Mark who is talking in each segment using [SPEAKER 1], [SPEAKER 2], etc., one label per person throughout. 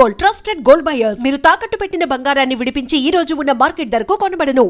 [SPEAKER 1] Gold, trusted gold buyers. మీరు తాకట్టు పెట్టిన బంగారాన్ని విడిపించి ఈ రోజు ఉన్న మార్కెట్ ధరకు కొనబడను.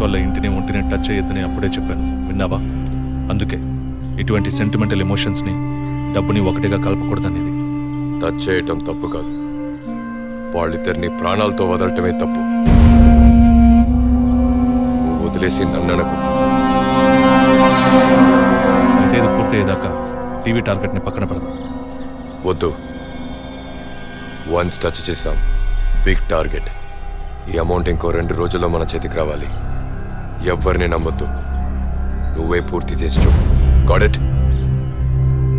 [SPEAKER 2] వాళ్ళ ఇంటిని ఒంటిని టచ్ చేయొద్దని అప్పుడే చెప్పాను, విన్నావా? అందుకే ఇటువంటి సెంటిమెంటల్ ఎమోషన్స్ని డబ్బుని ఒకటిగా కలపకూడదనేది.
[SPEAKER 3] టచ్ చేయటం తప్పు కాదు, వాళ్ళిద్దరిని ప్రాణాలతో వదలటమే తప్పు. నువ్వు వదిలేసి నన్ననకు.
[SPEAKER 2] అయితే ఇది పూర్తయ్యేదాకా టీవీ టార్గెట్ని పక్కన పెడదాం.
[SPEAKER 3] వద్దు, వన్స్ టచ్ చేసాం, బిగ్ టార్గెట్. ఈ అమౌంట్ ఇంకో 2 రోజుల్లో మన చేతికి రావాలి. ఎవరిని నమ్మొద్దు, నువ్వే పూర్తి చేసి చూపు. Got it?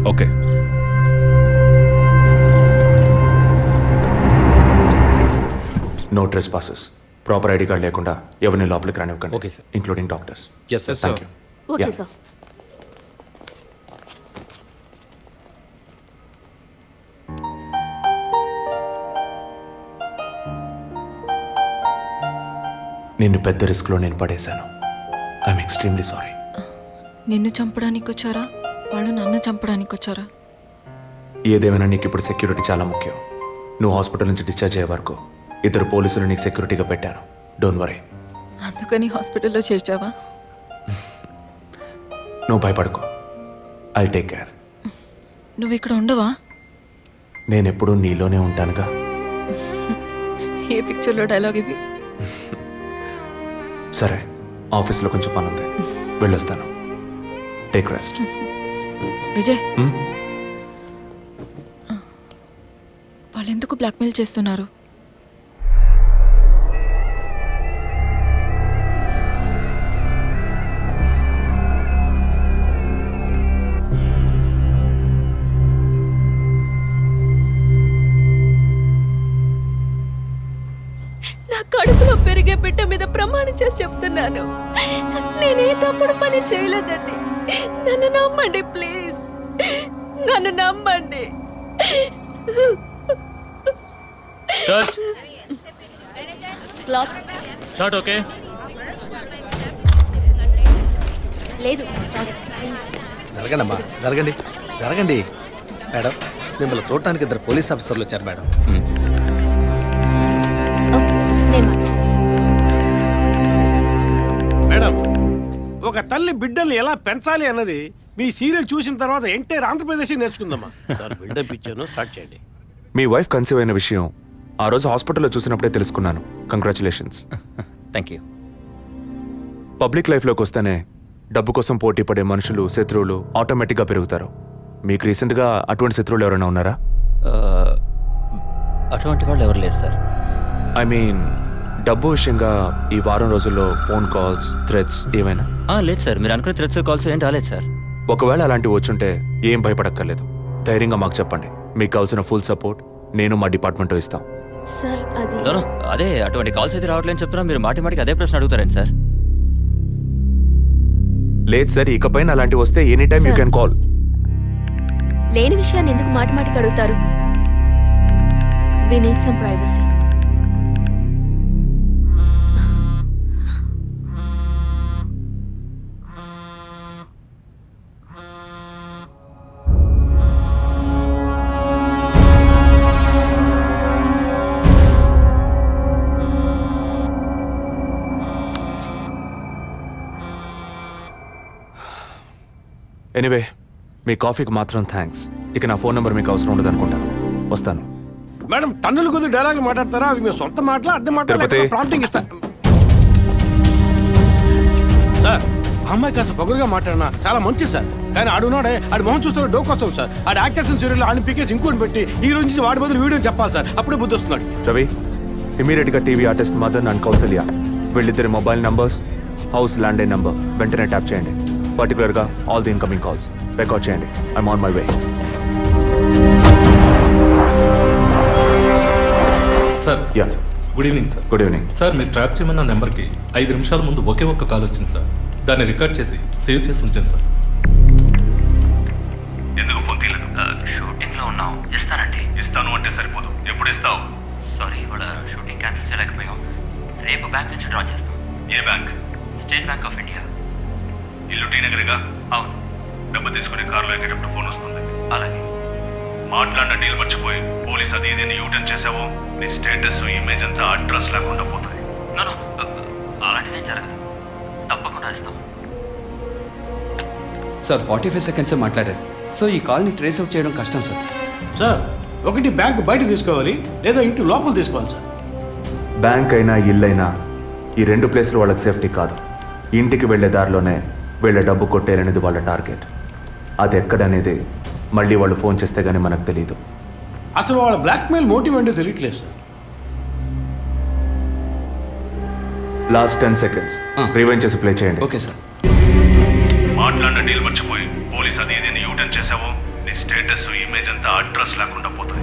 [SPEAKER 2] Okay.
[SPEAKER 4] No trespasses, proper ID card లేకుండా ఎవరిని లోపలికి రానివ్వకండి.
[SPEAKER 5] Okay sir.
[SPEAKER 4] Including doctors.
[SPEAKER 5] Yes sir.
[SPEAKER 4] Thank you.
[SPEAKER 6] Okay sir.
[SPEAKER 4] నిన్ను పెద్ద రిస్క్లో నేను పడేశాను. I'm extremely sorry.
[SPEAKER 6] నిన్ను చంపడానికి వచ్చారా, వాళ్ళు నన్ను చంపడానికి వచ్చారా?
[SPEAKER 4] ఏదేమైనా నీకు ఇప్పుడు సెక్యూరిటీ చాలా ముఖ్యం. నువ్వు హాస్పిటల్ నుంచి డిశ్చార్జ్ అయ్యే వరకు 2 పోలీసులు నీకు సెక్యూరిటీగా పెట్టాను. Don't worry.
[SPEAKER 6] అందుకని హాస్పిటల్లో చేర్చావా?
[SPEAKER 4] నువ్వు భయపడుకో, ఐ టేక్ కేర్.
[SPEAKER 6] నువ్వు ఇక్కడ ఉండవా?
[SPEAKER 4] నేను ఎప్పుడూ నీలోనే ఉంటానుగా.
[SPEAKER 6] ఏ పిక్చర్లో డైలాగ్ ఇది?
[SPEAKER 4] సరే, ఆఫీస్లో కొంచెం పని ఉంది, వెళ్ళొస్తాను. Take rest.
[SPEAKER 6] విజయ్, వాళ్ళు ఎందుకు బ్లాక్మెయిల్ చేస్తున్నారు?
[SPEAKER 7] నా కడుపులో పెరిగే బిడ్డ మీద ప్రమాణం చేసి చెప్తున్నాను, నేనే తప్పుడు పని చేయలేదండి. నన్ను నమ్మండి ప్లీజ్, నన్ను నమ్మండి.
[SPEAKER 5] Short okay.
[SPEAKER 7] లేదు సారీ ప్లీజ్.
[SPEAKER 5] జరగండి అమ్మా, జరగండి జరగండి. మేడం, మిమ్మల్ని చూడటానికి 2 పోలీస్ ఆఫీసర్లు వచ్చారు మేడం.
[SPEAKER 7] ఓకే, నేను మాట్లాడతాను.
[SPEAKER 8] మేడం, ఒక తల్లి బిడ్డల్ని ఎలా పెంచాలి అన్నది మీ సీరియల్ చూసిన తర్వాత ఎంటైర్ ఆంధ్రప్రదేశ్ నేర్చుకుందామా. బిల్డప్ ఇచ్చాను, స్టార్ట్ చేయండి.
[SPEAKER 4] మీ వైఫ్ కన్సీవ్ అయిన విషయం ఆ రోజు హాస్పిటల్లో చూసినప్పుడే తెలుసుకున్నాను. కంగ్రాచులేషన్స్.
[SPEAKER 5] Thank you.
[SPEAKER 4] పబ్లిక్ లైఫ్లోకి వస్తేనే డబ్బు కోసం పోటీ పడే మనుషులు, శత్రువులు ఆటోమేటిక్గా పెరుగుతారు. మీకు రీసెంట్గా అటువంటి శత్రువులు ఎవరైనా ఉన్నారా?
[SPEAKER 5] అటువంటి వాళ్ళు ఎవరు లేరు సార్.
[SPEAKER 4] ఐ మీన్ డబ్బు విషయంగా ఈ వారం రోజుల్లో ఫోన్ కాల్స్, థ్రెట్స్ ఏమైనా?
[SPEAKER 5] లేదు సార్, మీరు అనుకునే థ్రెట్స్ కాల్స్ ఏం రాలేదు సార్.
[SPEAKER 4] ఒకవేళ అలాంటివి వచ్చుంటే ఏం భయపడక్కర్లేదు, ధైర్యంగా మాకు చెప్పండి. మీకు కావాల్సిన ఫుల్ సపోర్ట్ నేను మా డిపార్ట్మెంట్లో ఇస్తాం.
[SPEAKER 7] సార్ అది
[SPEAKER 5] అదే అటువంటి కాల్స్ అయితే రావట్లేని చెప్తున్నా, మీరు మాటికి అదే ప్రశ్న అడుగుతారండి సార్.
[SPEAKER 4] లేదు సార్, ఇకపైన అలాంటివి వస్తే any time you can call.
[SPEAKER 7] లేని విషయాన్ని ఎందుకు మాటికి అడుగుతారు? We need some privacy.
[SPEAKER 4] Anyway, మీ కాఫీకి మాత్రం థ్యాంక్స్. ఇక నా ఫోన్ నెంబర్ మీకు అవసరం ఉండదు అనుకుంటా. వస్తాను.
[SPEAKER 8] మేడం, టన్నులు కొద్ది డైలాగ్ మాట్లాడతారా? అవి మీ సొంత మాటలా, అద్దె మాటలా, ప్రాంప్టింగ్ ఇస్తా. సార్, అమ్మాయి కాస్త పొగరుగా మాట్లాడినా చాలా మంచి సార్. కానీ ఆడున్నాడే, ఆడి మొహం చూస్తే డోకొస్తాం సార్. ఆడి యాక్టర్స్ సీరియల్ ఆడిని పీకేసి ఇంకోటి పెట్టి ఈ రోజు నుంచి వాడి బదులు వీడియో చెప్పాలి సార్. అప్పుడే బుద్ధి వస్తున్నాడు.
[SPEAKER 4] రవి, ఇమీడియట్గా TV artist Madan and Kausalya వీళ్ళిద్దరి mobile numbers, house land line number వెంటనే ట్యాప్ చేయండి. పర్టికులర్గా all the incoming calls record చేయండి. I'm on my way.
[SPEAKER 9] Sir
[SPEAKER 4] yeah,
[SPEAKER 9] good evening sir.
[SPEAKER 4] Good evening.
[SPEAKER 9] Sir మీరు ట్రాప్ చేయమన్న నెంబర్కి 5 నిమిషాల ముందు ఒకే ఒక్క కాల్ వచ్చింది సార్. దాన్ని రికార్డ్ చేసి సేవ్ చేసి ఉంచాను సార్.
[SPEAKER 2] ఎందుకు ఫోన్ తీయలేదు?
[SPEAKER 10] షూటింగ్ లో ఉన్నాం. ఇస్తానండి.
[SPEAKER 2] ఇస్తాను అంటే సరిపోదు. ఎప్పుడు ఇస్తావు?
[SPEAKER 10] సారీ, ఇవాళ షూటింగ్ క్యాన్సిల్ చేయలేకపోయాం. రేపు బ్యాంక్ నుంచి డ్రా చేస్తాం.
[SPEAKER 2] ఏ bank?
[SPEAKER 10] State Bank of India.
[SPEAKER 2] ఇల్లు టీ నగర్గా?
[SPEAKER 10] అవును.
[SPEAKER 2] డబ్బు తీసుకుని కారులో ఎక్కేటప్పుడు ఫోన్ వస్తుంది.
[SPEAKER 10] అలాగే.
[SPEAKER 2] మాట్లాడిన డీల్ మర్చిపోయి పోలీస్ అది ఇది యూటర్న్ చేసావో నీ స్టేటస్ ఇమేజ్ అంతా అడ్రస్ లేకుండా పోతాయి.
[SPEAKER 10] నో అలాంటిదే జరగదు. తప్పకుండా ఇస్తాం.
[SPEAKER 11] సార్ 45 సెకండ్సే మాట్లాడారు. సో ఈ కాల్ని ట్రేస్ అవుట్ చేయడం కష్టం సార్.
[SPEAKER 8] సార్ ఒకటి బ్యాంక్ బయట తీసుకోవాలి, లేదా ఇంటి లోపల తీసుకోవాలి సార్.
[SPEAKER 4] బ్యాంక్ అయినా ఇల్లైనా ఈ 2 ప్లేస్లు వాళ్ళకి సేఫ్టీ కాదు. ఇంటికి వెళ్ళే దారిలోనే వీళ్ళ డబ్బు కొట్టేరనేది వాళ్ళ టార్గెట్. అది ఎక్కడనేది మళ్ళీ వాళ్ళు ఫోన్ చేస్తే గానీ మనకు తెలియదు.
[SPEAKER 8] అసలు వాళ్ళ బ్లాక్మెయిల్ మోటివ్ ఏంటో తెలియట్లేదు సార్.
[SPEAKER 4] లాస్ట్ 10 సెకండ్స్ రివైండ్ చేసి ప్లే చేయండి.
[SPEAKER 11] Okay sir.
[SPEAKER 2] మాట్లాడిన డీల్ మర్చిపోయి పోలీస్ అది ఇది యూటర్న్ చేసావో నీ స్టేటస్ ఇమేజ్ అంతా అడ్రస్ లేకుండా పోతాయి.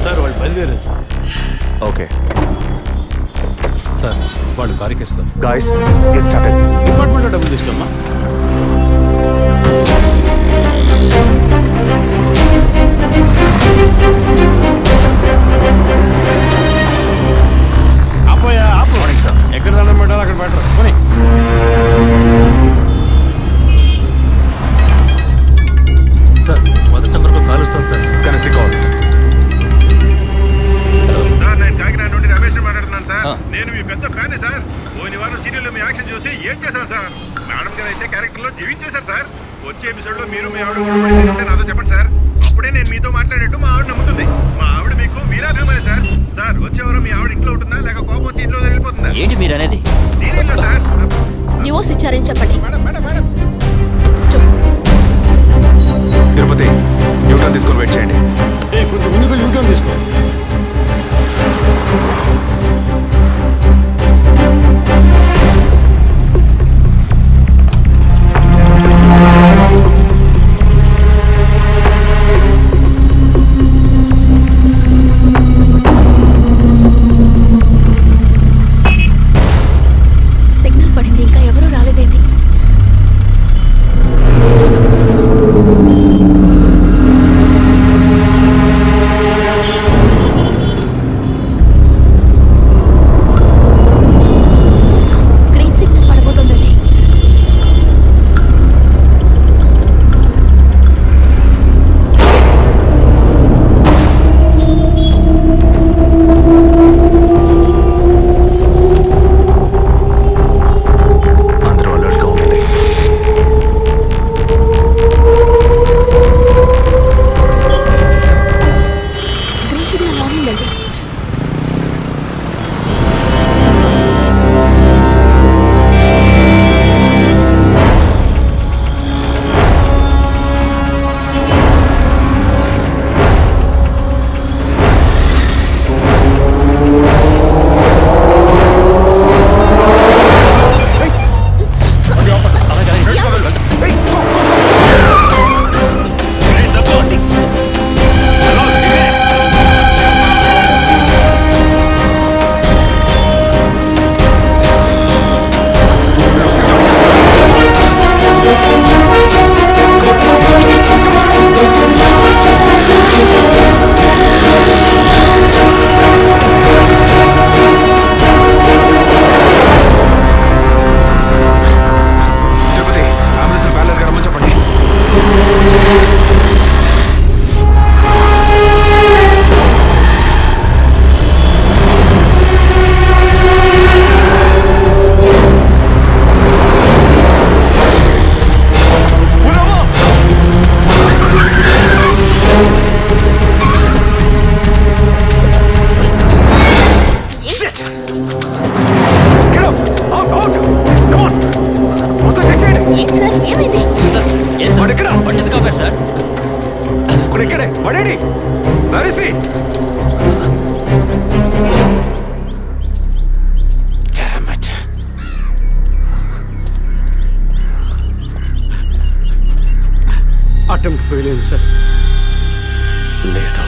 [SPEAKER 8] సార్ వాళ్ళు బయలుదేరారు సార్.
[SPEAKER 4] ఓకే
[SPEAKER 9] సార్ వాళ్ళు కారికేర్ సార్.
[SPEAKER 4] Guys, get started.
[SPEAKER 8] డిపార్ట్మెంట్లో డబ్బులు తీసుకోమ్మా. ఆపోయా ఆపు. ఎక్కడ దండం పెట్టాలి అక్కడ పెట్టరు. కొని
[SPEAKER 9] సార్ మొదటి నెంబర్కు కాల్ వస్తుంది సార్.
[SPEAKER 4] Connect call.
[SPEAKER 12] నేను కాకినాడ నుండి రమేష్ మాట్లాడుతున్నాను సార్. నేను మీ పెద్ద ఫ్యాన్ సార్. పోయిన వారం సీరియల్లో మీ యాక్షన్ చూసి ఏం చేశాను సార్. మేడం గారు అయితే క్యారెక్టర్లో జీవించేశారు సార్. వచ్చే ఎపిసోడ్లో మీరు మీ ఆవిడ ఉంటే నాతో చెప్పండి సార్. అప్పుడే నేను మీతో మాట్లాడేట్టు మా ఆవిడ నమ్ముతుంది. మా ఆవిడ మీకు వీరాభిమాని సార్. సార్ వచ్చే వారం మీ ఆవిడ ఇంట్లో ఉంటుందా, లేక కోపం వచ్చి ఇంట్లో వెళ్ళిపోతుందా?
[SPEAKER 10] ఏంటి మీరు అనేది?
[SPEAKER 12] సీరియల్లో సార్.
[SPEAKER 7] డివోర్స్ ఇచ్చారని చెప్పండి.
[SPEAKER 12] Madam madam madam
[SPEAKER 4] Tirupati, U turn తీసుకొని వెయిట్ చేయండి.
[SPEAKER 8] కొంచెం ముందుకు యూటర్న్ తీసుకో.
[SPEAKER 7] సిగ్నల్ పడింది, ఇంకా ఎవరూ రాలేదేంటి?
[SPEAKER 11] వాడిని ఎందుకు ఆపారు సార్?
[SPEAKER 4] ఇప్పుడు ఇక్కడే పడేడి నరిసి.
[SPEAKER 8] అటెంప్ట్ ఫెయిల్ అయింది సార్.
[SPEAKER 4] లేదు,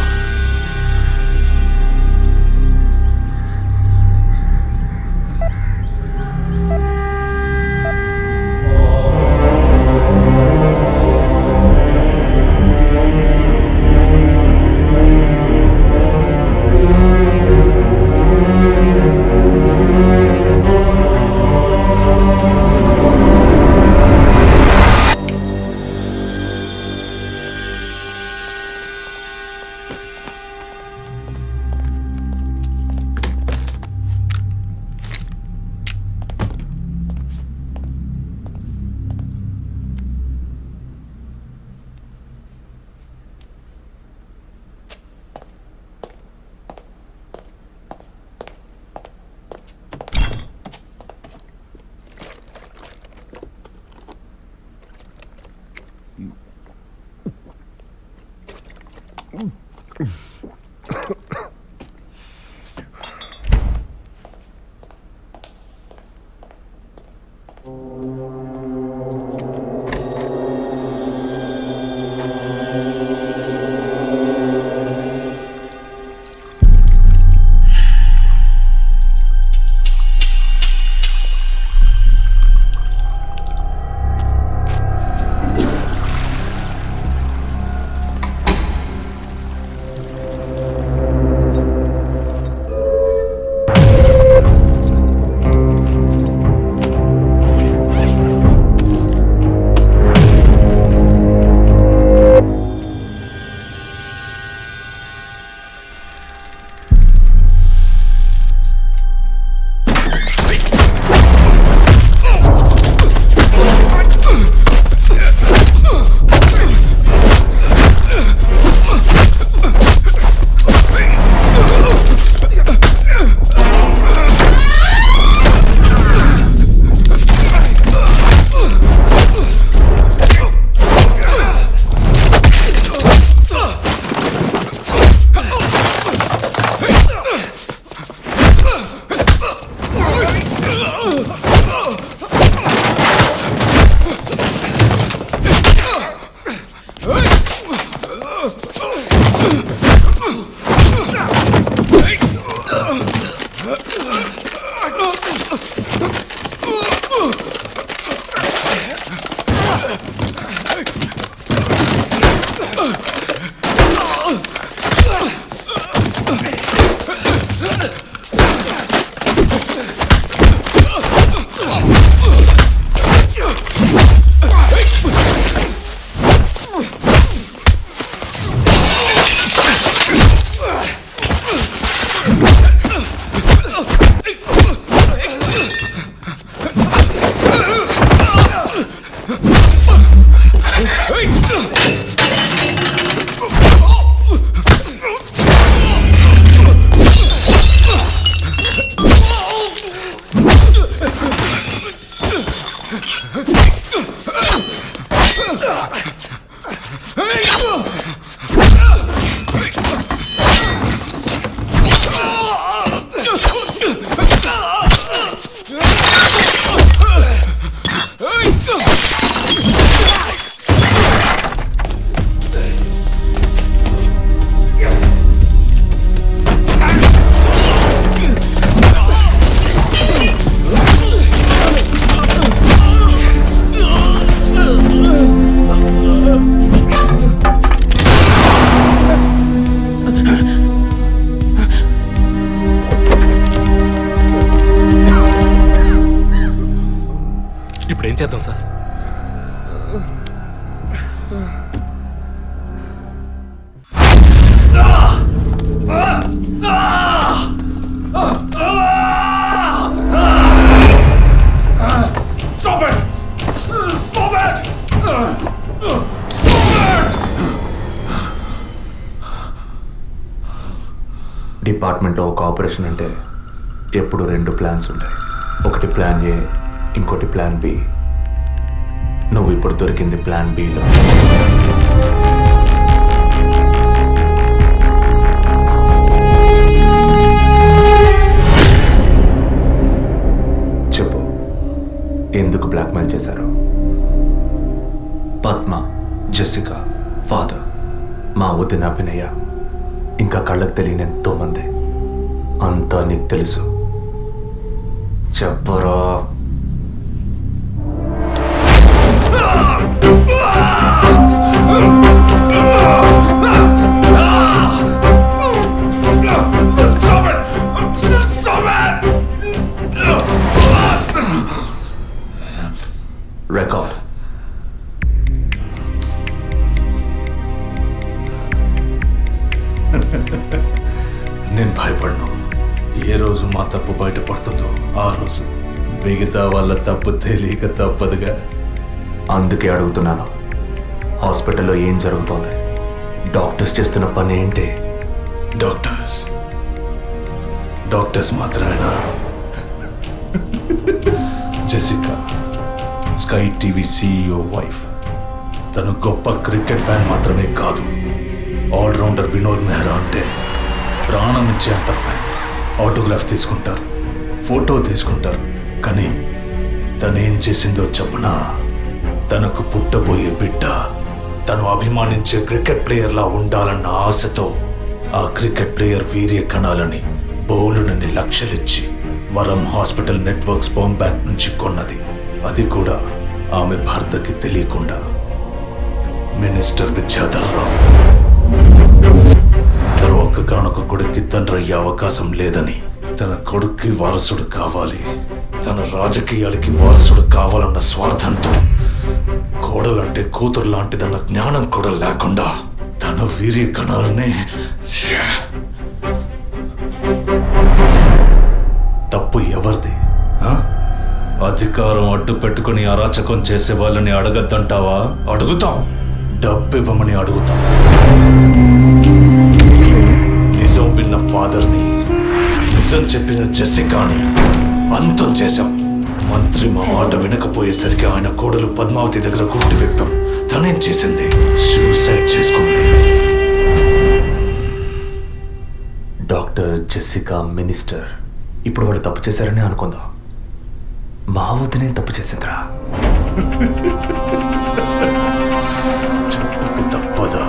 [SPEAKER 2] ఇప్పుడు ఏం చేద్దాం sir?
[SPEAKER 12] Stop it! Stop it!
[SPEAKER 4] డిపార్ట్మెంట్లో ఒక ఆపరేషన్ అంటే ఎప్పుడు రెండు ప్లాన్స్ ఉంటాయి. ఒకటి ప్లాన్ ఏ, ఇంకోటి ప్లాన్ బి. నువ్వు ఇప్పుడు దొరికింది ప్లాన్ బిలో. జెసికా ఫాదర్, మా వదిన అభినయ, ఇంకా కళ్ళకు తెలియని ఎంతో మంది. అంతా నీకు తెలుసు. చెప్పరా? రికార్డ్.
[SPEAKER 2] నేను భయపడను. ఏ రోజు మా తప్పు బయటపడుతుందో ఆ రోజు మిగతా వాళ్ళ తప్పు తెలియక తప్పదుగా.
[SPEAKER 4] అందుకే అడుగుతున్నాను, హాస్పిటల్లో ఏం జరుగుతోంది? డాక్టర్స్ చేస్తున్న పని ఏంటి?
[SPEAKER 2] డాక్టర్స్ మాత్రమేనా? Jessica sky TV CEO wife. తను గొప్ప క్రికెట్ ఫ్యాన్ మాత్రమే కాదు, ఆల్రౌండర్ వినోద్ మెహ్రా అంటే ప్రాణం ఇచ్చేంత ఫ్యాన్. ఆటోగ్రాఫ్ తీసుకుంటారు, ఫోటో తీసుకుంటారు. కానీ తనేం చేసిందో చెప్పనా? తనకు పుట్టబోయే బిడ్డ తను అభిమానించే క్రికెట్ ప్లేయర్లా ఉండాలన్న ఆశతో ఆ క్రికెట్ ప్లేయర్ వీర్య కణాలని బౌలునని లక్షలిచ్చి వరం హాస్పిటల్ నెట్వర్క్ స్పర్మ్ బ్యాంక్ నుంచి కొన్నది. అది కూడా ఆమె భర్తకి తెలియకుండా. మినిస్టర్ విద్యాధర్ రావు తన ఒక్కగానొక్క కొడుక్కి తండ్రి అయ్యే అవకాశం లేదని, తన కొడుక్కి వారసుడు కావాలి, తన రాజకీయాలకి వారసుడు కావాలన్న స్వార్థంతో, కోడలంటే కూతురు లాంటిదన్న జ్ఞానం కూడా లేకుండా తన వీర్య కణాలనే. తప్పు ఎవరిది? అధికారం అడ్డు పెట్టుకుని అరాచకం చేసే వాళ్ళని అడగద్దంటావా? అడుగుతాం. డబ్బు ఇవ్వమని అడుగుతాం. నిజం విన్న ఫాదర్ని, నిజం చెప్పిన జెసికాని అంతం చేశాం. మంత్రి మా మాట వినకపోయేసరికి ఆయన కోడలు పద్మావతి దగ్గర గుర్తు విప్పాం. తనేం చేసింది? సూసైడ్ చేసుకుంది.
[SPEAKER 4] డాక్టర్, జెసికా, మినిస్టర్, ఇప్పుడు వాళ్ళు తప్పు చేశారని అనుకుందాం. మా వదినే తప్పు చేసిందిరా.
[SPEAKER 2] చెప్పుకు తప్పదా?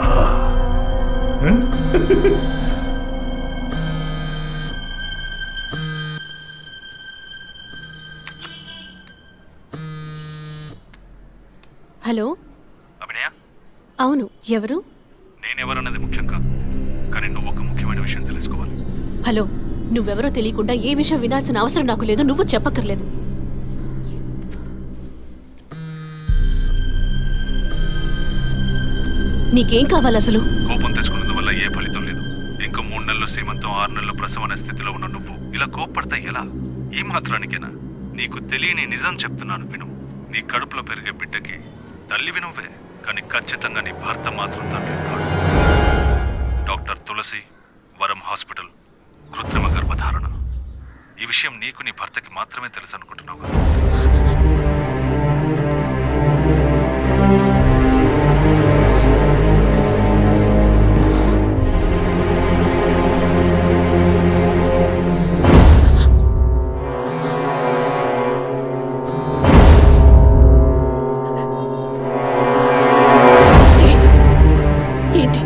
[SPEAKER 7] హలో,
[SPEAKER 2] అభినయ,
[SPEAKER 7] అవును, ఎవరు?
[SPEAKER 2] నేనెవరన్నది ముఖ్యం కాదు, కానీ నువ్వు ఒక ముఖ్యమైన విషయం తెలుసుకోవాలి.
[SPEAKER 7] హలో, నువ్వెవరో తెలియకుండా ఏ విషయం వినాల్సిన అవసరం నాకు లేదు. నువ్వు చెప్పక్కర్లేదు. నీకేం కావాలి అసలు?
[SPEAKER 2] కోపం తెచ్చుకున్నందువల్ల ఏ ఫలితం లేదు. ఇంకో 3 నెలలు సీమంతం, 6 నెలలు ప్రసవం అనే స్థితిలో ఉన్న నువ్వు ఇలా కోప్పడతా ఎలా? ఈ మాత్రానికేనా? నీకు తెలియని నిజం చెప్తున్నాను, విను. నీ కడుపులో పెరిగే బిడ్డకి తల్లివి నువ్వే, కానీ ఖచ్చితంగా నీ భర్త మాత్రం తండ్రి కాదు. డాక్టర్ తులసి, వరం హాస్పిటల్, కృత్రిమ గర్భధారణ. ఈ విషయం నీకు నీ భర్తకి మాత్రమే తెలుసు అనుకుంటున్నావు కదా?
[SPEAKER 7] ఏంటి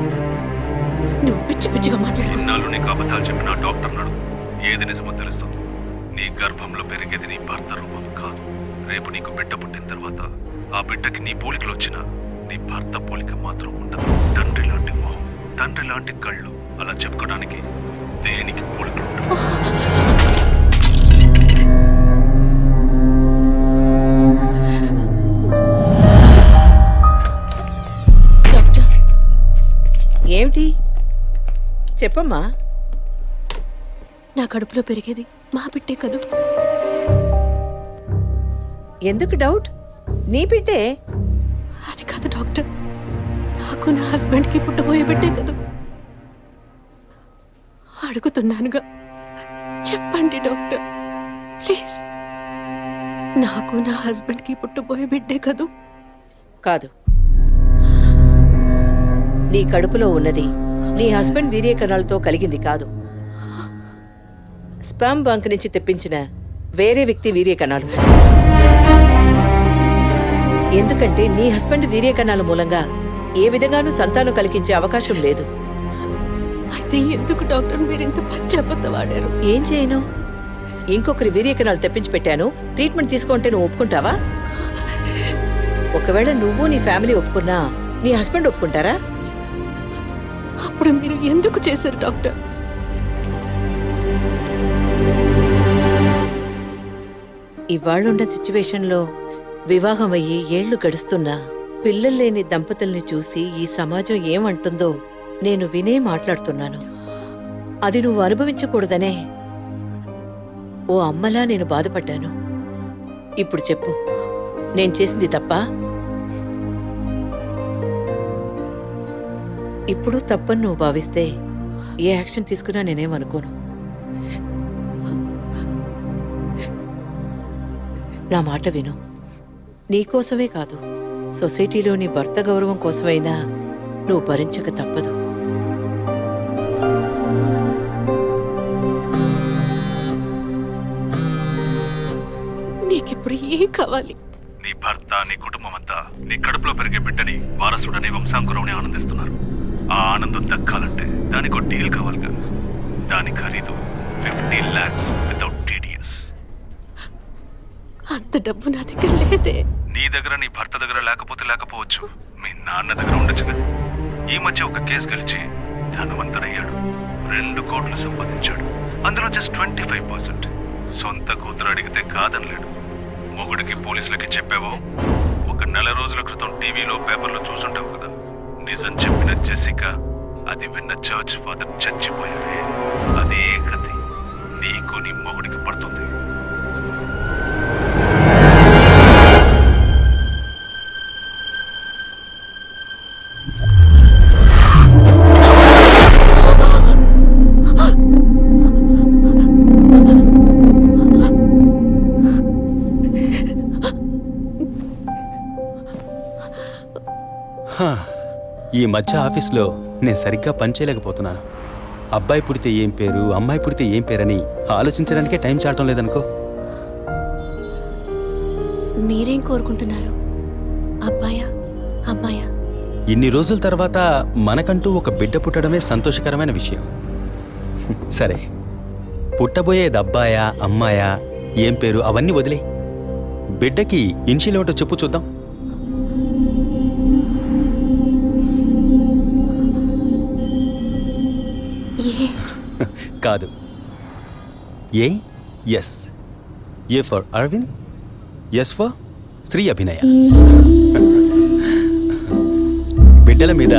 [SPEAKER 7] నువ్వు పిచ్చి పిచ్చిగా మాట్లాడు?
[SPEAKER 2] ఇన్నాళ్ళు నీకు అబద్ధాలు చెప్పిన డాక్టర్ నడు ఏది నిజమో తెలుస్తుంది. నీ గర్భంలో పెరిగేది నీ భర్త రూపం కాదు. రేపు నీకు బిడ్డ పుట్టిన తర్వాత ఆ బిడ్డకి నీ పోలికలు వచ్చినా నీ భర్త పోలిక మాత్రం ఉండదు. తండ్రి లాంటి మొహం, తండ్రి లాంటి కళ్ళు, అలా చెప్పుకోవడానికి దేనికి పోలికలు ఉండవు.
[SPEAKER 13] ఏమిటి చెప్పమ్మా?
[SPEAKER 7] నా కడుపులో పెరిగేది మా బిడ్డే కదూ.
[SPEAKER 13] ఎందుకు డౌట్? నీ బిడ్డే.
[SPEAKER 7] అది కాదు డాక్టర్, నాకు నా హస్బెండ్కి పుట్టబోయే బిడ్డే కదూ. అడుగుతున్నానుగా, చెప్పండి డాక్టర్ ప్లీజ్. నాకు నా హస్బెండ్కి పుట్టబోయే బిడ్డే కదూ.
[SPEAKER 13] కాదు, నీ కడుపులో ఉన్నది నీ హస్బెండ్ వీర్య కణాలతో కలిగింది కాదు. స్పర్మ్ బంక్ నుంచి తెప్పించిన వేరే వ్యక్తి వీర్య కణాలు. ఎందుకంటే నీ హస్బెండ్ వీర్య కణాల మూలంగా ఏ విధంగానూ సంతానం కలిగించే అవకాశం లేదు.
[SPEAKER 7] అయితే ఎందుకు డాక్టర్ మీరు ఇంత పచ్చి అబద్ధం ఆడారు?
[SPEAKER 13] ఏం చేయను? ఇంకొకరి వీర్యకణాలు తెప్పించి పెట్టాను. ట్రీట్మెంట్ తీసుకుంటే నువ్వు ఒప్పుకుంటావా? ఒకవేళ నువ్వు నీ ఫ్యామిలీ ఒప్పుకున్నా నీ హస్బెండ్ ఒప్పుకుంటారా?
[SPEAKER 7] అప్పుడు మీరు ఎందుకు చేశారు డాక్టర్?
[SPEAKER 13] ఇవాళ్ళున్న సిచ్యువేషన్లో వివాహం అయ్యి ఏళ్లు గడుస్తున్నా పిల్లలు లేని దంపతుల్ని చూసి ఈ సమాజం ఏమంటుందో నేను వినే మాట్లాడుతున్నాను. అది నువ్వు అనుభవించకూడదనే ఓ అమ్మలా నేను బాధపడ్డాను. ఇప్పుడు చెప్పు, నేను చేసింది తప్పా? ఇప్పుడు తప్పని నువ్వు భావిస్తే ఏ యాక్షన్ తీసుకున్నా నేనేమనుకోను. నా మాట విను. నీకోసమే కాదు, సొసైటీలోని భర్త గౌరవం కోసమైనా నువ్వు భరించక తప్పదు.
[SPEAKER 7] నీకిప్పుడు ఏం కావాలి?
[SPEAKER 2] నీ భర్త, నీ కుటుంబం అంతా నీ కడుపులో పెరిగే బిడ్డని వారసుడని వంశాంకురమని ఆనందిస్తున్నారు. ఆ ఆనందం దక్కాలంటే దానికి ఒక డీల్ కావాలిగా. దాని ఖరీదు 50 lakhs వితౌట్ టీడీఎస్.
[SPEAKER 7] అంత డబ్బు నా దగ్గర లేదే.
[SPEAKER 2] నీ దగ్గర, నీ భర్త దగ్గర లేకపోవచ్చు, మీ నాన్న దగ్గర ఉండొచ్చు కదా. ఈ మధ్య ఒక కేసు గెలిచి ధనవంతుడయ్యాడు. 2 కోట్లు సంపాదించాడు. అందులో జస్ట్ 25%. సొంత కూతురు అడిగితే కాదనలేడు. మొగుడికి పోలీసులకి చెప్పావో, ఒక నెల రోజుల క్రితం టీవీలో పేపర్లో చూసుంటావు కదా. నిజం చెప్పిన జెసికా, అది విన్న చర్చ్ ఫాదర్ చచ్చిపోయాడే. అదే కథ నీకు నీ మొగుడికి పడుతుంది.
[SPEAKER 14] ఈ మధ్య ఆఫీస్లో నేను సరిగ్గా పనిచేయలేకపోతున్నాను. అబ్బాయి పుడితే ఏం పేరు, అమ్మాయి పుడితే ఏం పేరని ఆలోచించడానికే టైం చాలటం లేదనుకో.
[SPEAKER 7] మీరేం కోరుకుంటున్నారు? అబ్బాయా, అమ్మాయా?
[SPEAKER 14] ఇన్ని రోజుల తర్వాత మనకంటూ ఒక బిడ్డ పుట్టడమే సంతోషకరమైన విషయం. సరే, పుట్టబోయేది అబ్బాయా, అమ్మాయా, ఏం పేరు అవన్నీ వదిలే. బిడ్డకి ఇన్షియల్ ఏమిటో చెప్పు చూద్దాం. కాదు, yes. A for Aravind, S for Sri Abhinaya. బిడ్డల మీద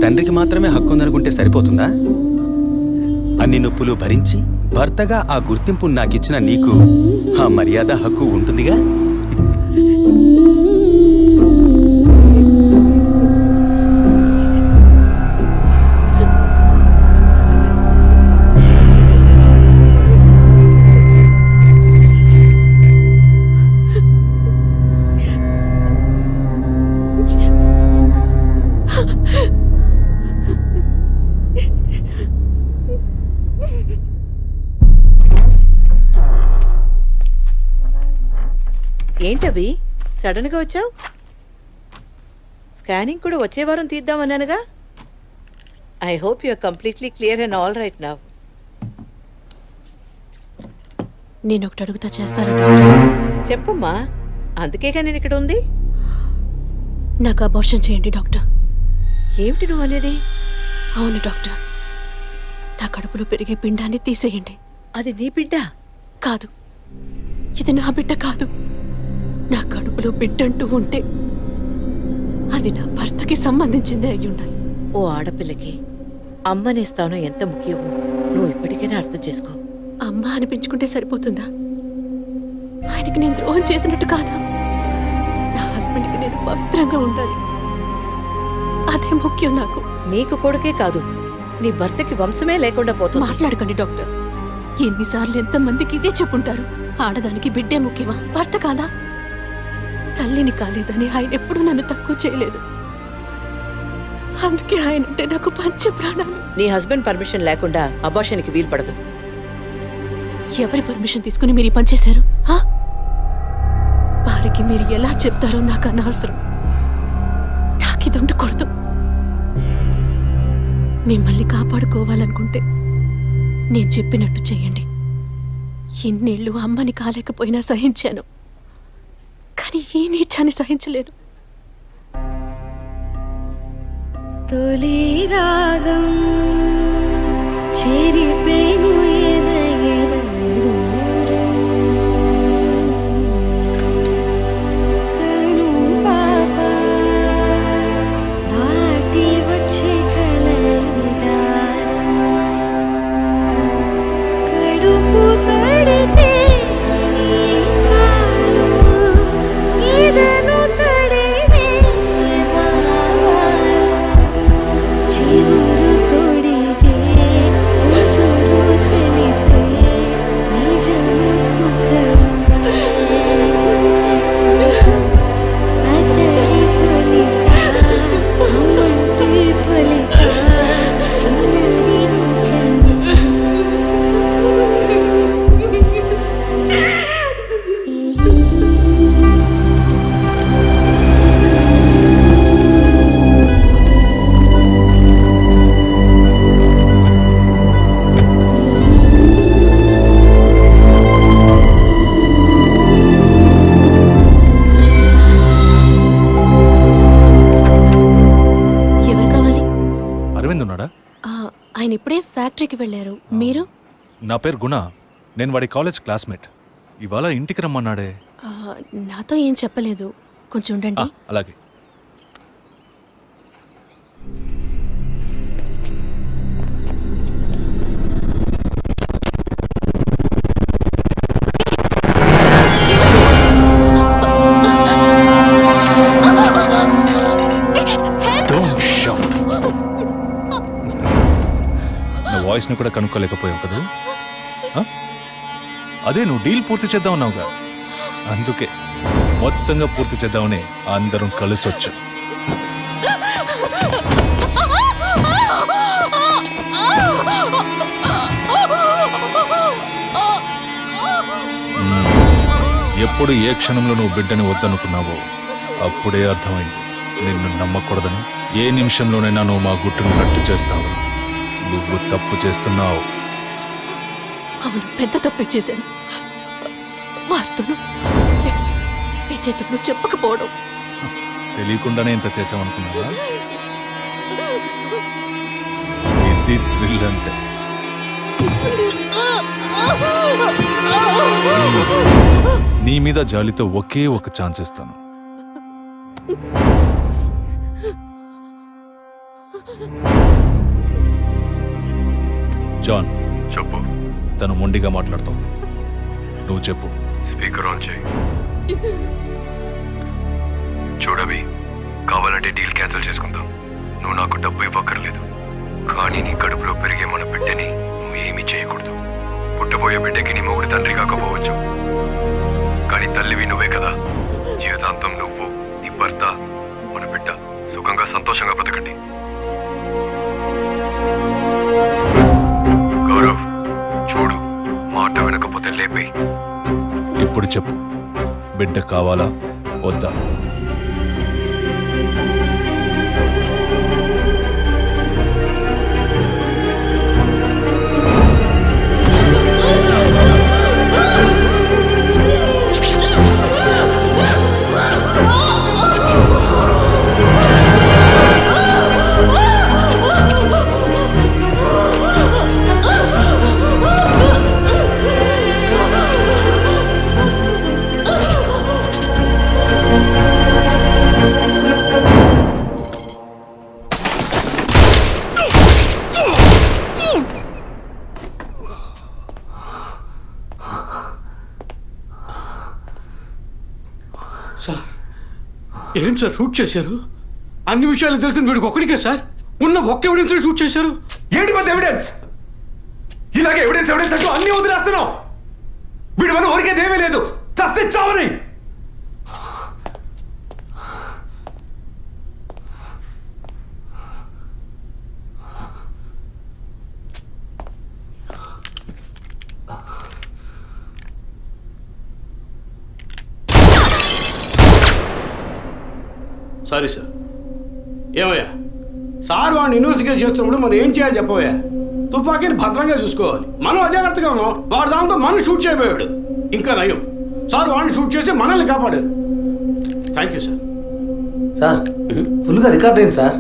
[SPEAKER 14] తండ్రికి మాత్రమే హక్కు ఉందనుకుంటే సరిపోతుందా? అన్ని నొప్పులు భరించి భర్తగా ఆ గుర్తింపు నాకిచ్చిన నీకు ఆ మర్యాద, హక్కు ఉంటుందిగా.
[SPEAKER 13] ఏంటవి సడన్ గా వచ్చావు? స్కానింగ్ కూడా వచ్చే వారం తీద్దామన్నానుగా. I hope you are completely clear and all right now.
[SPEAKER 7] నేను ఒకటి అడుగుతా, చేస్తారా?
[SPEAKER 13] చెప్పమ్మా, అందుకేగా నేను ఇక్కడ ఉంది.
[SPEAKER 7] నాకు అబార్షన్ చేయండి డాక్టర్.
[SPEAKER 13] ఏమిటి నువ్వు అనేది?
[SPEAKER 7] అవును డాక్టర్, నా కడుపులో పెరిగే పిండాన్ని తీసేయండి.
[SPEAKER 13] అది నీ బిడ్డ
[SPEAKER 7] కాదు, ఇది నా బిడ్డ కాదు. నా కడుపులో బిడ్డంటూ ఉంటే అది నా భర్తకి సంబంధించిందే అయి ఉండాలి.
[SPEAKER 13] ఓ ఆడపిల్లకి అమ్మనే స్థానం ఎంత ముఖ్యమో నువ్వు ఇప్పటికైనా అర్థం చేసుకో.
[SPEAKER 7] అమ్మ అనిపించుకుంటే సరిపోతుందా? ఆయనకి నేను ద్రోహం చేసినట్టు కాదా? నా హస్బెండ్కి నేను పవిత్రంగా ఉండాలి, అదే ముఖ్యం నాకు.
[SPEAKER 13] నీకు కొడుకే కాదు, నీ భర్తకి వంశమే లేకుండా పోతుంది.
[SPEAKER 7] మాట్లాడకండి డాక్టర్. ఎన్నిసార్లు ఎంతమందికి ఇదే చెప్పుంటారు. ఆడదానికి బిడ్డే ముఖ్యమా, భర్త కాదా? తల్లిని కాలేదని ఆయన ఎప్పుడూ నన్ను తక్కువ చేయలేదు. అందుకే ఆయన అంటే నాకు పంచ ప్రాణాలు.
[SPEAKER 13] నీ హస్బెండ్ పర్మిషన్ లేకుండా అబార్షన్కి వీలు పడదు.
[SPEAKER 7] ఎవరి పర్మిషన్ తీసుకుని మీరు ఈ పని చేశారు? వారికి మీరు ఎలా చెప్తారో నాకు అనవసరం. నాకు ఇది ఉండకూడదు. మిమ్మల్ని కాపాడుకోవాలనుకుంటే నేను చెప్పినట్టు చెయ్యండి. ఇన్నేళ్ళు అమ్మని కాలేకపోయినా సహించాను, కానీ ఈ నీచాన్ని సహించలేను. తొలి రాగం చెరిపేను ఆయన ఇప్పుడే ఫ్యాక్టరీకి వెళ్ళారు. మీరు?
[SPEAKER 2] నా పేరు గుణ, నేను వాడి కాలేజ్ క్లాస్మేట్. ఇవాళ ఇంటికి రమ్మన్నాడే.
[SPEAKER 7] నాతో ఏం చెప్పలేదు. కొంచెం ఉండండి.
[SPEAKER 2] అలాగే. వాయిస్ని కూడా కనుక్కోలేకపోయావు కదా. అదే నువ్వు డీల్ పూర్తి చేద్దామన్నావుగా, అందుకే మొత్తంగా పూర్తి చేద్దామని అందరం కలిసి వచ్చాం. ఎప్పుడు ఏ క్షణంలో నువ్వు బిడ్డని వద్దనుకున్నావో అప్పుడే అర్థమైంది నిన్ను నమ్మకూడదని. ఏ నిమిషంలోనైనా నువ్వు మా గుట్టును రట్టు చేస్తావు. నువ్వు తప్పు చేస్తున్నావు.
[SPEAKER 7] అవును, పెద్ద తప్పే చేశాను. వారితోనూ విజయ్తోనూ చెప్పకపోవడం.
[SPEAKER 2] తెలియకుండానే ఇంత చేసామనుకున్నావా? ఇది థ్రిల్ అంటే. నీ మీద జాలితో ఒకే ఒక ఛాన్స్ ఇస్తాను. జాన్,
[SPEAKER 3] చెప్పు.
[SPEAKER 2] తను మొండిగా మాట్లాడుతోంది, నువ్వు చెప్పు.
[SPEAKER 3] స్పీకర్ ఆన్ చేయి. చూడవి, కావాలంటే డీల్ క్యాన్సిల్ చేసుకుందాం. నువ్వు నాకు డబ్బు ఇవ్వక్కర్లేదు, కానీ నీ కడుపులో పెరిగే మన బిడ్డని నువ్వు ఏమీ చేయకూడదు. పుట్టబోయే బిడ్డకి నీ మొగుడు తండ్రి కాకపోవచ్చు, కానీ తల్లివి నువ్వే కదా. జీవితాంతం నువ్వు, నీ భర్త, మన బిడ్డ సుఖంగా సంతోషంగా బ్రతకండి. గౌరవ్, చూడు, మాట వినకపోతే లేపేయి.
[SPEAKER 2] ఇప్పుడు చెప్పు, బిడ్డ కావాలా వద్దా?
[SPEAKER 8] ఏంటి సార్ షూట్ చేశారు? అన్ని విషయాలు తెలిసిన వీడికి ఒక్కడికే సార్ ఉన్న ఒక్క ఎవిడెన్స్ షూట్ చేశారు.
[SPEAKER 4] ఏంటి పెద్ద ఎవిడెన్స్? ఇలాగే ఎవిడెన్స్ ఎవిడెన్స్ అంటూ అన్ని వదిలేస్తున్నావు. వీడి వల్ల ఊరికేది ఏమీ లేదు, చస్తే చావని.
[SPEAKER 8] Sorry sir. ఏమయ్యా, సార్ వాడిని ఇన్వెస్టిగేట్ చేస్తున్నప్పుడు మనం ఏం చేయాలి చెప్పబోయా? తుపాకీని భద్రంగా చూసుకోవాలి. మనం అజాగ్రత్తగా ఉన్నాం, వాడు దాంతో మనం షూట్ చేయబోయాడు. ఇంకా నయం, సార్ వాడిని షూట్ చేసి మనల్ని కాపాడారు. Thank you sir.
[SPEAKER 5] సార్ ఫుల్గా రికార్డ్ అయింది సార్.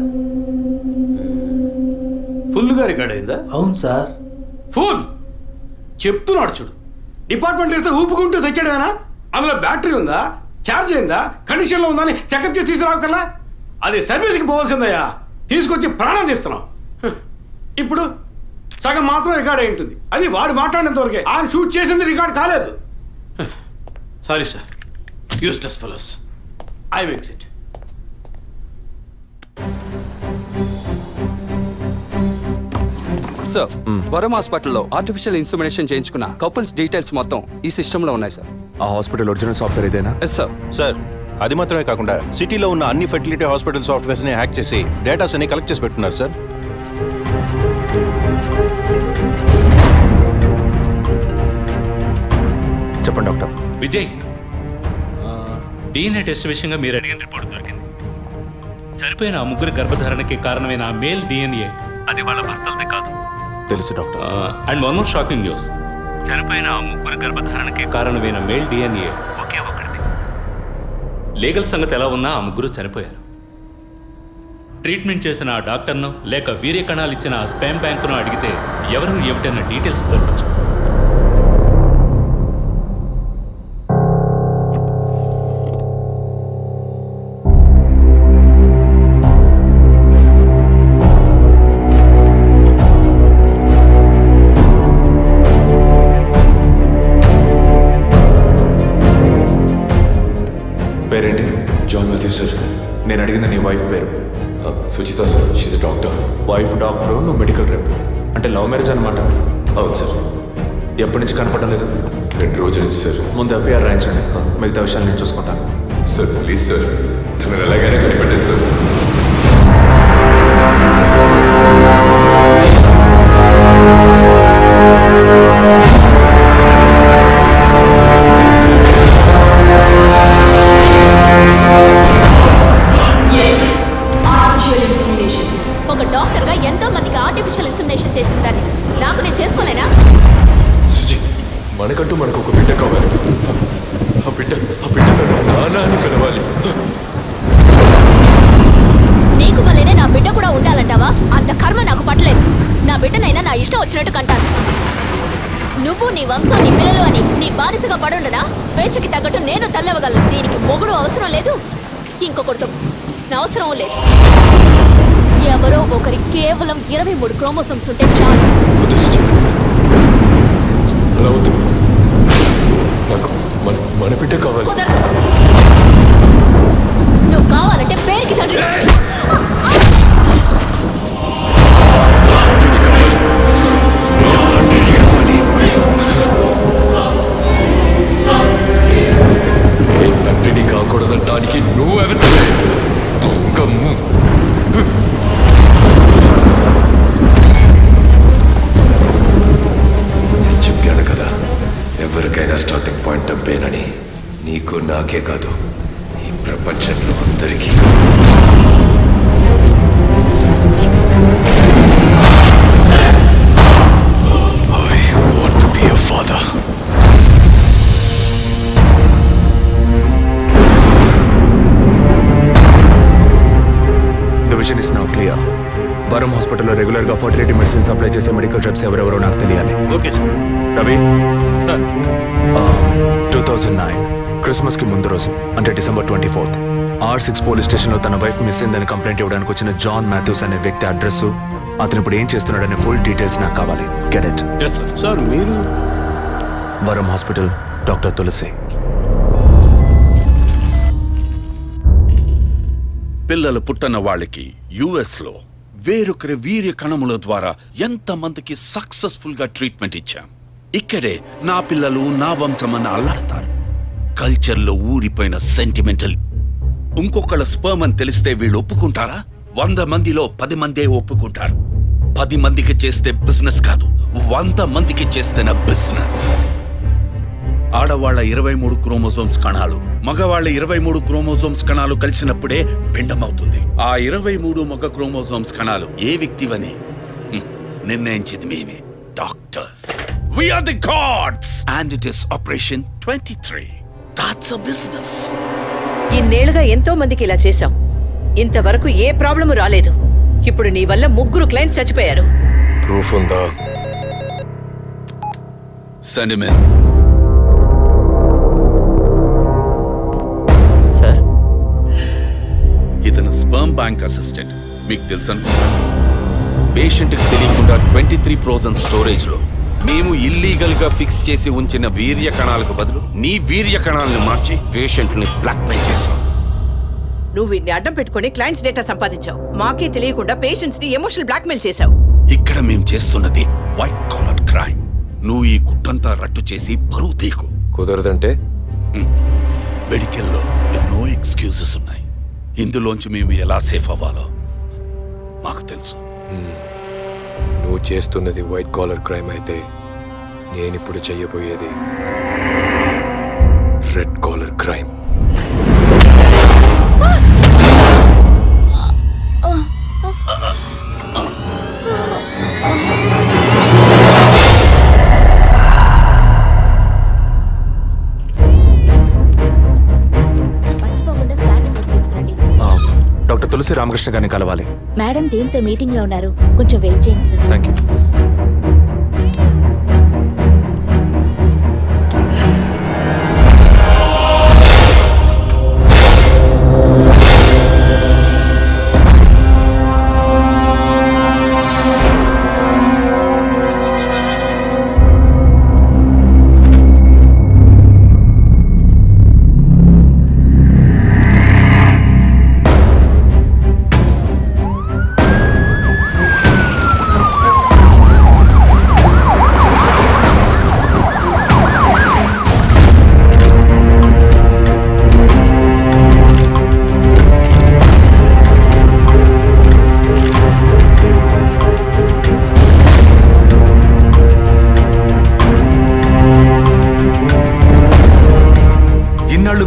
[SPEAKER 8] ఫుల్గా రికార్డ్ అయిందా?
[SPEAKER 5] అవును సార్.
[SPEAKER 8] ఫుల్ చెప్తున్నాడు చూడు. డిపార్ట్మెంట్ వేస్తే ఊపుకుంటూ తెచ్చాడేనా? అందులో బ్యాటరీ ఉందా, ఛార్జ్ అయిందా, కండిషన్లో ఉందా అని చెకప్ చేసి తీసుకురావకల్లా. అది సర్వీస్కి పోవాల్సిందయ్యా, తీసుకొచ్చి ప్రాణం తీస్తున్నాం. ఇప్పుడు సగం మాత్రం రికార్డ్ అయి ఉంటుంది. అది వాడు మాట్లాడినంత వరకే. ఆయన షూట్ చేసింది రికార్డ్ కాలేదు. Sorry sir, useless fellows. I makes it.
[SPEAKER 11] Sir, Varam హాస్పిటల్లో ఆర్టిఫిషియల్ ఇన్స్ట్రుమెంటేషన్ చేయించుకున్న కపుల్స్ డీటెయిల్స్ మొత్తం ఈ సిస్టంలో ఉన్నాయి సార్.
[SPEAKER 4] ఆ హాస్పిటల్ ఒరిజినల్ సాఫ్ట్వేర్ ఇదేనా?
[SPEAKER 11] Yes sir.
[SPEAKER 12] సార్ అది మాత్రమే కాకుండా సిటీలో ఉన్న అన్ని ఫెర్టిలిటీ హాస్పిటల్ సాఫ్ట్వేర్స్ ని హ్యాక్ చేసి డేటాస్ అన్ని కలెక్ట్ చేసి పెట్టున్నారు సార్.
[SPEAKER 4] చెప్పండి డాక్టర్.
[SPEAKER 9] విజయ్, DNA టెస్ట్ విషయంగా మీరు అడిగిన రిపోర్ట్ దొరికింది. చనిపోయిన ఆ ముగ్గురి గర్భధారణకి కారణమైన ఆ మేల్ DNA అది వాళ్ళ భర్తలదే కాదు.
[SPEAKER 4] తెలుసు doctor.
[SPEAKER 9] And one more shocking news. చనిపోయిన ఆ ముగ్గురి గర్భధారణకి కారణమైన మేల్ DNA ఒకే ఒకటిది. లీగల్ సంగతి ఎలా ఉన్నా ఆ ముగ్గురు చనిపోయారు. ట్రీట్మెంట్ చేసిన ఆ డాక్టర్ను లేక వీర్య కణాలు ఇచ్చిన ఆ స్పామ్ బ్యాంకును అడిగితే ఎవరు ఏమిటన్న డీటెయిల్స్ దొరకచ్చు.
[SPEAKER 4] పేరేంటి?
[SPEAKER 3] John Matthew sir.
[SPEAKER 4] నేను అడిగింది నీ వైఫ్ పేరు.
[SPEAKER 3] Suchitha sir, she's doctor.
[SPEAKER 4] Wife doctor, నువ్వు మెడికల్ రేపు. అంటే లవ్ మ్యారేజ్ అనమాట.
[SPEAKER 3] అవును సార్.
[SPEAKER 4] ఎప్పటి నుంచి కనపడడం లేదు?
[SPEAKER 3] 2 రోజుల నుంచి సార్.
[SPEAKER 4] ముందు ఎఫ్ఐఆర్ రాయించండి, మిగతా విషయాలు నేను చూసుకుంటాను.
[SPEAKER 3] సార్ ప్లీజ్ సార్, తను ఎలాగైనా కనిపెట్టండి సార్.
[SPEAKER 7] ఒక డాక్టర్గా ఎంతో మందికి ఆర్టిఫిషియల్ ఇన్సెమినేషన్ చేసిన దాన్ని నాకు నేను చేసుకోలేనా?
[SPEAKER 3] సుజి, మనకంటూ మనకు ఒక బిడ్డ కావాలి. ఆ బిడ్డ నాన్న అని పిలవాలి.
[SPEAKER 7] నీకు వల్లేనే నా బిడ్డ కూడా ఉండాలంటావా? అంత కర్మ నాకు పట్టలేదు. నా బిడ్డనైనా నా ఇష్టం వచ్చినట్టు కంటాను. నువ్వు నీ వంశం నీ పిల్లలు అని నీ బానిసగా పడుండనా? స్వేచ్ఛకి తగ్గట్టు నేను తల్లవగలను. దీనికి మొగుడు అవసరం లేదు, ఇంకొకరితో నా అవసరం లేదు. ఎవరో ఒకరి కేవలం 23 క్రోమోసోమ్స్ ఉంటే చాలు.
[SPEAKER 3] అలా వద్దు, నాకు మన బిడ్డ కావాలి.
[SPEAKER 7] కుదరదు. నువ్వు కావాలంటే పేరుకి తండ్రి.
[SPEAKER 3] తండ్రిని కాకూడదంటానికి నువ్వెవతలే దొంగము. చెప్పాను కదా, ఎవరికైనా స్టార్టింగ్ పాయింట్ డబ్బేనని. నీకు నాకే కాదు, ఈ ప్రపంచంలో అందరికీ. I want to be a father.
[SPEAKER 4] The vision is now clear. వరం హాస్పిటల్లో రెగ్యులర్గా ఫర్టిలిటీ మెడిసిన్ సప్లై చేసే మెడికల్ రెప్స్ ఎవరెవరో నాకు తెలియాలి.
[SPEAKER 8] Okay sir.
[SPEAKER 4] రవి
[SPEAKER 9] సార్,
[SPEAKER 4] 2009 క్రిస్మస్కి ముందు రోజు, అంటే December 24th, R6 పోలీస్ స్టేషన్లో తన వైఫ్ మిస్ అయిందని కంప్లైంట్ ఇవ్వడానికి వచ్చిన జాన్ మాథ్యూస్ అనే వ్యక్తి అడ్రస్, అతను ఇప్పుడు ఏం చేస్తున్నాడనే ఫుల్ డీటెయిల్స్ నాకు కావాలి. Get it?
[SPEAKER 9] Yes sir.
[SPEAKER 8] Sir మీరు?
[SPEAKER 4] వరం హాస్పిటల్, డాక్టర్ తులసి.
[SPEAKER 15] పిల్లలు పుట్టన వాళ్ళకి యుఎస్లో వేరొకరి వీర్య కణముల ద్వారా ఎంతమందికి సక్సెస్ఫుల్గా ట్రీట్మెంట్ ఇచ్చాం. ఇక్కడే నా పిల్లలు నా వంశమని అల్లాడతారు. కల్చర్లో ఊరిపోయిన సెంటిమెంటల్. ఇంకొకళ్ళ స్పర్మ్ అని తెలిస్తే వీళ్ళు ఒప్పుకుంటారా? 100 మందిలో 10 మందే ఒప్పుకుంటారు. 10 మందికి చేస్తే బిజినెస్ కాదు, 100 మందికి చేస్తేనే బిజినెస్. ఆడవాళ్ల 23 క్రోమోజోమ్స్ కణాలు మగవాళ్ల 23 క్రోమోజోమ్స్ కణాలు కలిసినప్పుడే పిండం అవుతుంది. ఆ 23 మగ క్రోమోజోమ్స్ కణాలు ఏ వ్యక్తివని నిర్ణయించేది మేమే, doctors. We are the gods and it is Operation 23. That's a business.
[SPEAKER 13] ఇన్నేళ్లుగా ఎంతో మందికి ఇలా చేశాం, ఇంతవరకు ఏ ప్రాబ్లము రాలేదు. ఇప్పుడు నీ వల్ల 3 క్లయింట్స్ చచ్చిపోయారు.
[SPEAKER 3] ప్రూఫ్ ఉందా?
[SPEAKER 15] Send him in.
[SPEAKER 10] సార్,
[SPEAKER 15] ఇతను స్పర్మ్ బ్యాంక్ అసిస్టెంట్. మీకు తెలుసు అనుకుంటాను. పేషెంట్కి తెలియకుండా 23 ఫ్రోజన్ స్టోరేజ్ లో మేము ఇల్లీగల్ గా ఫిక్స్ చేసి ఉంచిన వీర్య కణాలకు బదులు నీ వీర్య కణాలను మార్చి పేషెంట్ ని బ్లాక్మెయిల్ చేశావు.
[SPEAKER 13] నువ్వు వీడిని అడ్డం పెట్టుకుని క్లయింట్స్ డేటా సంపాదించావు. మాకే తెలియకుండా పేషెంట్స్ ని ఎమోషనల్ బ్లాక్మెయిల్ చేశావు.
[SPEAKER 15] ఇక్కడ మేము చేస్తున్నది వైట్ కాలర్ క్రైమ్. నువ్వు ఈ కుట్రంతా రట్టు చేసి పరువు తీకు.
[SPEAKER 3] కుదరదంటే?
[SPEAKER 15] మెడికల్లో ఎన్నో ఎక్స్క్యూజెస్ ఉన్నాయి. ఇందులోంచి మేము ఎలా సేఫ్ అవ్వాలో మాకు తెలుసు.
[SPEAKER 3] నువ్వు చేస్తున్నది వైట్ కాలర్ క్రైమ్ అయితే నేనిప్పుడు చెయ్యబోయేది రెడ్ కాలర్ క్రైమ్.
[SPEAKER 4] డాక్టర్ తులసి రామకృష్ణ గారిని కలవాలి.
[SPEAKER 7] మేడం టీంతో మీటింగ్ లో ఉన్నారు, కొంచెం వెయిట్ చేయండి సార్.
[SPEAKER 4] Thank you.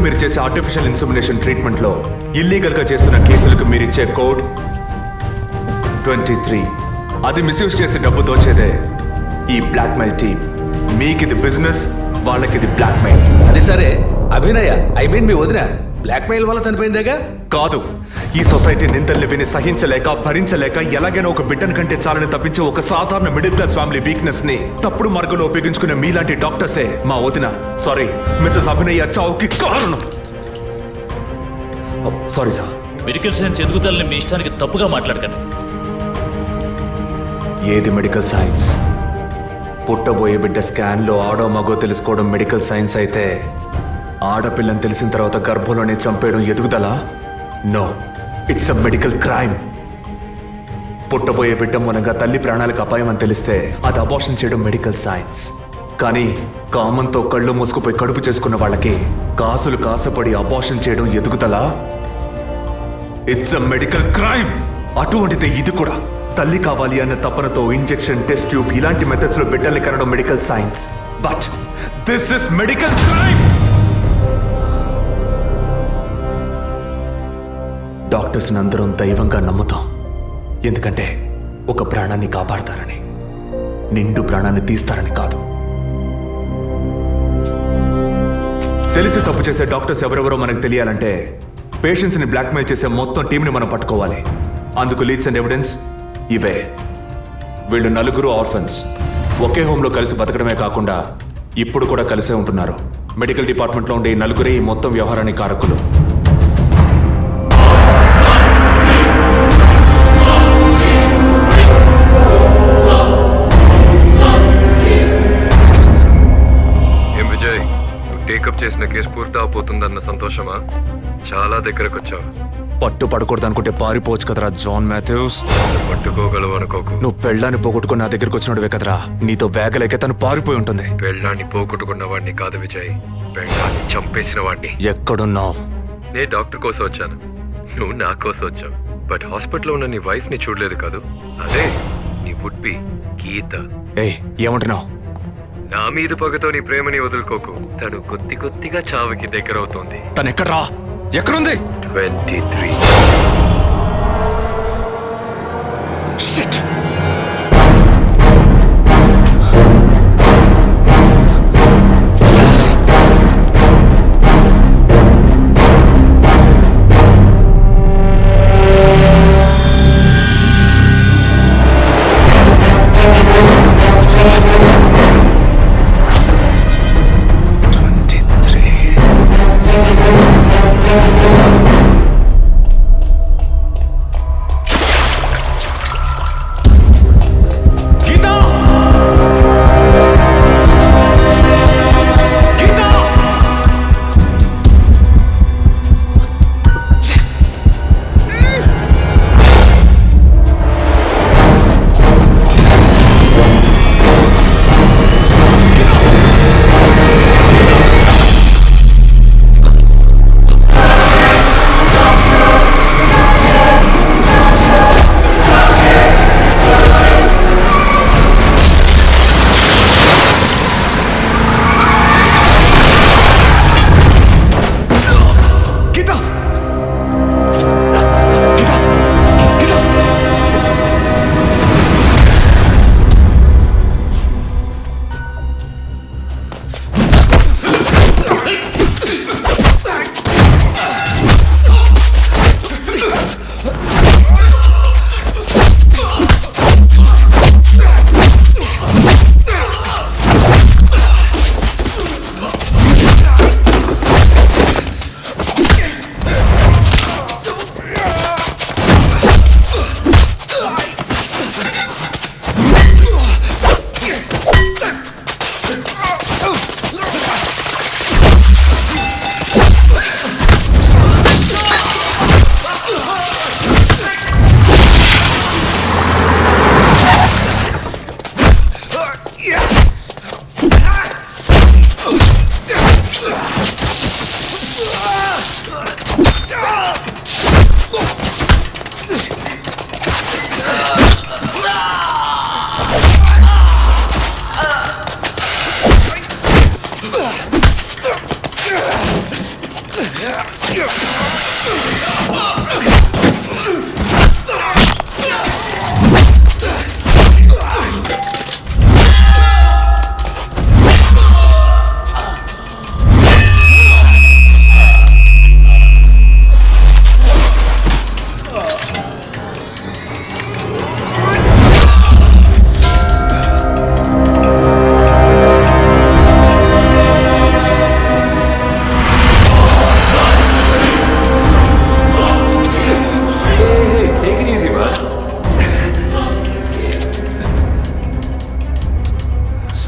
[SPEAKER 4] మీరు చేసే ఆర్టిఫిషియల్ ఇన్సెమినేషన్ ట్రీట్మెంట్ లో ఇల్లీగల్ గా చేస్తున్న కేసులకు మీరిచ్చే కోడ్ 23. అది మిస్యూజ్ చేసి డబ్బు దోచేదే ఈ బ్లాక్మెయిల్ టీమ్. మీకు ఇది బిజినెస్, వాళ్ళకి ఇది బ్లాక్మెయిల్.
[SPEAKER 5] అది సరే, అభినయ మీ వదిన బ్లాక్మెయిల్ వల్ల చనిపోయిందేగా?
[SPEAKER 4] కాదు, ఈ సొసైటీ నిందల్ని విని సహించలేక భరించలేక ఎలాగైనా ఒక బిడ్డను కంటే చాలని తప్పించి ఒక సాధారణ మిడిల్ క్లాస్ ఫ్యామిలీ వీక్నెస్ ని తప్పుడు మార్గంలో ఉపయోగించుకునే మీలాంటి డాక్టర్సే మా వదిన సారీ మిస్సెస్ అభినయ చావుకి కారణం. Sorry sir.
[SPEAKER 16] మెడికల్ సైన్స్ ఎదుగుదలని మీ ఇష్టానికి తప్పుగా మాట్లాడకండి.
[SPEAKER 4] ఏది మెడికల్ సైన్స్? పుట్టబోయే బిడ్డ స్కాన్లో ఆడో మగో తెలుసుకోవడం మెడికల్ సైన్స్ అయితే ఆడపిల్లని తెలిసిన తర్వాత గర్భంలోనే చంపేయడం ఎదుగుదలా? No, it's a medical crime. పుట్టబోయే బిడ్డ మూలంగా తల్లి ప్రాణాలకు అపాయం అని తెలిస్తే అది అబార్షన్ చేయడం మెడికల్ సైన్స్. కానీ కామంతో కళ్ళు మూసుకుపోయి కడుపు చేసుకున్న వాళ్ళకి కాసులు కాసపడి అబార్షన్ చేయడం ఎదుగుదలా? It's a medical crime. అటువంటిదే ఇది కూడా. తల్లి కావాలి అన్న తపనతో ఇంజెక్షన్, టెస్ట్ ట్యూబ్ ఇలాంటి మెథడ్స్ లో బిడ్డల్ని కనడం medical science. But this is medical crime. Doctors అందరం దైవంగా నమ్ముతాం, ఎందుకంటే ఒక ప్రాణాన్ని కాపాడతారని, నిండు ప్రాణాన్ని తీస్తారని కాదు. తెలిసి తప్పు చేసే డాక్టర్స్ ఎవరెవరో మనకు తెలియాలంటే పేషెంట్స్ని బ్లాక్మెయిల్ చేసే మొత్తం టీంని మనం పట్టుకోవాలి. అందుకు లీడ్స్ అండ్ ఎవిడెన్స్ ఇవే. వీళ్ళు నలుగురు ఆర్ఫన్స్. ఒకే హోమ్లో కలిసి బతకడమే కాకుండా ఇప్పుడు కూడా కలిసే ఉంటున్నారు. మెడికల్ డిపార్ట్మెంట్లో ఉండే ఈ నలుగురే ఈ మొత్తం వ్యవహారానికి కారకులు.
[SPEAKER 3] విజయ్, నువ్వు టేకప్ చేసిన కేసు పూర్తి అవబోతుందన్న సంతోషమా? చాలా దగ్గరకు వచ్చావు.
[SPEAKER 4] పట్టు పడకూడదు అనుకుంటే పారిపోవచ్చు కదరా జాన్ మాథ్యూస్.
[SPEAKER 3] పట్టుకోగలవు అనుకోకు.
[SPEAKER 4] నువ్వు పెళ్ళాన్ని పోగొట్టుకుని నా దగ్గరకు వచ్చినవే కదరా. నీతో వేగలేక తను పారిపోయి ఉంటుంది.
[SPEAKER 3] పెళ్ళాన్ని పోగొట్టుకున్న వాడిని కాదు విజయ్, పెళ్ళాన్ని చంపేసిన వాడిని.
[SPEAKER 4] ఎక్కడున్నావు?
[SPEAKER 3] నే డాక్టర్ కోసం వచ్చాను, నువ్వు నా కోసం వచ్చావు. బట్ హాస్పిటల్లో ఉన్న నీ వైఫ్ ని చూడలేదు కాదు, అదే నీ వుడ్ బి గీత.
[SPEAKER 4] ఏయ్, ఏమంటున్నావు?
[SPEAKER 3] నా మీద పగతో నీ ప్రేమని వదులుకోకు. తను కొద్దిగా చావుకి దగ్గరవుతోంది.
[SPEAKER 11] తను ఎక్కడ్రా? ఎక్కడుంది?
[SPEAKER 3] 23.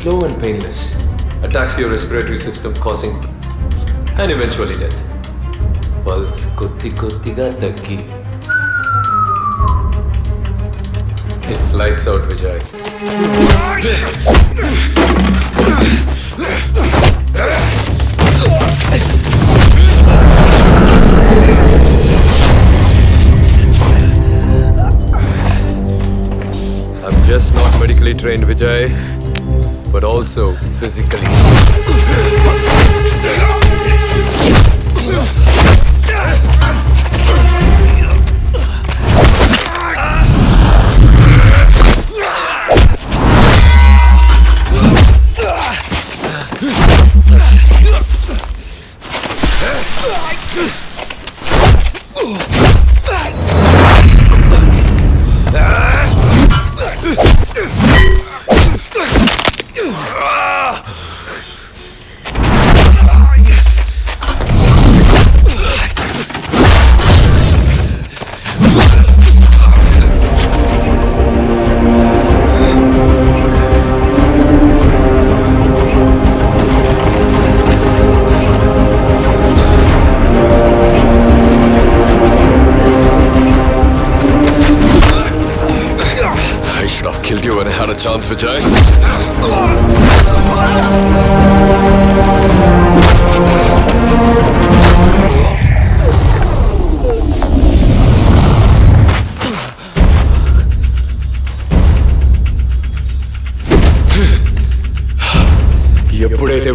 [SPEAKER 3] Slow and painless. Attacks your respiratory system, causing and eventually death. Pulse కొద్దిగా తగ్గి. It's lights out, Vijay. I'm just not medically trained, Vijay, but also physically. Killed you when I had a chance, Vijay.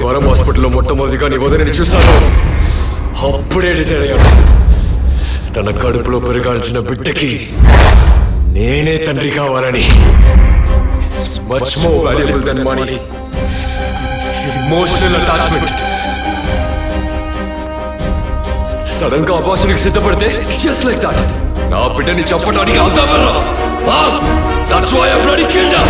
[SPEAKER 3] వరం హాస్పిటల్లో మొట్టమొదటిగా నీ వదిలిని చూశాను. అప్పుడే decide అయ్యాను, తన కడుపులో పెరగాల్సిన బిడ్డకి నేనే తండ్రి కావాలని. It's much more valuable than money. Emotional attachment. Sudden గా అబార్షన్కి సిద్ధపడితే జస్ట్ లైక్ దట్ నా బిడ్డని చంపడానికి అంతవరా. That's why I bloody killed her.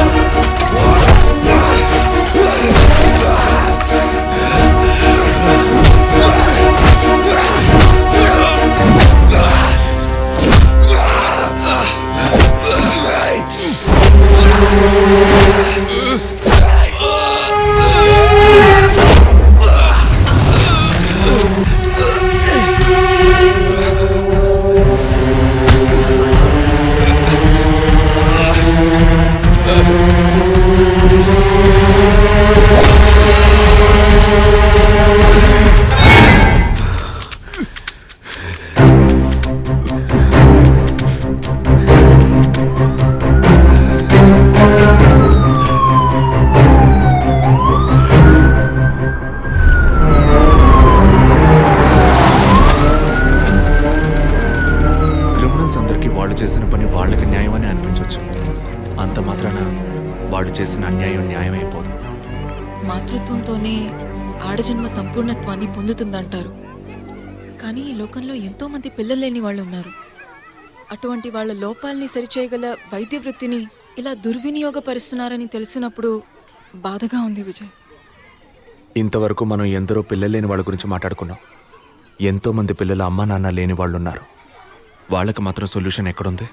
[SPEAKER 4] Criminals అందరికీ వాళ్ళు చేసిన పని వాళ్ళకి న్యాయమని అనిపించవచ్చు. అంత మాత్రాన వాళ్ళు చేసిన అన్యాయం న్యాయమైపోదు.
[SPEAKER 6] మాతృత్వంతోనే ఆడజన్మ సంపూర్ణత్వాన్ని పొందుతుందంటారు. కానీ ఈ లోకంలో ఎంతో మంది పిల్లలు లేని వాళ్ళు ఉన్నారు. అటువంటి వాళ్ళ లోపాలని సరిచేయగల వైద్య వృత్తిని ఇలా దుర్వినియోగపరుస్తున్నారని తెలిసినప్పుడు బాధగా ఉంది విజయ్.
[SPEAKER 4] ఇంతవరకు మనం ఎందరో పిల్లలు లేని వాళ్ళ గురించి మాట్లాడుకున్నాం. ఎంతో మంది పిల్లల అమ్మా నాన్న లేని వాళ్ళు ఉన్నారు. వాళ్ళకి మాత్రం సొల్యూషన్ ఎక్కడుంది?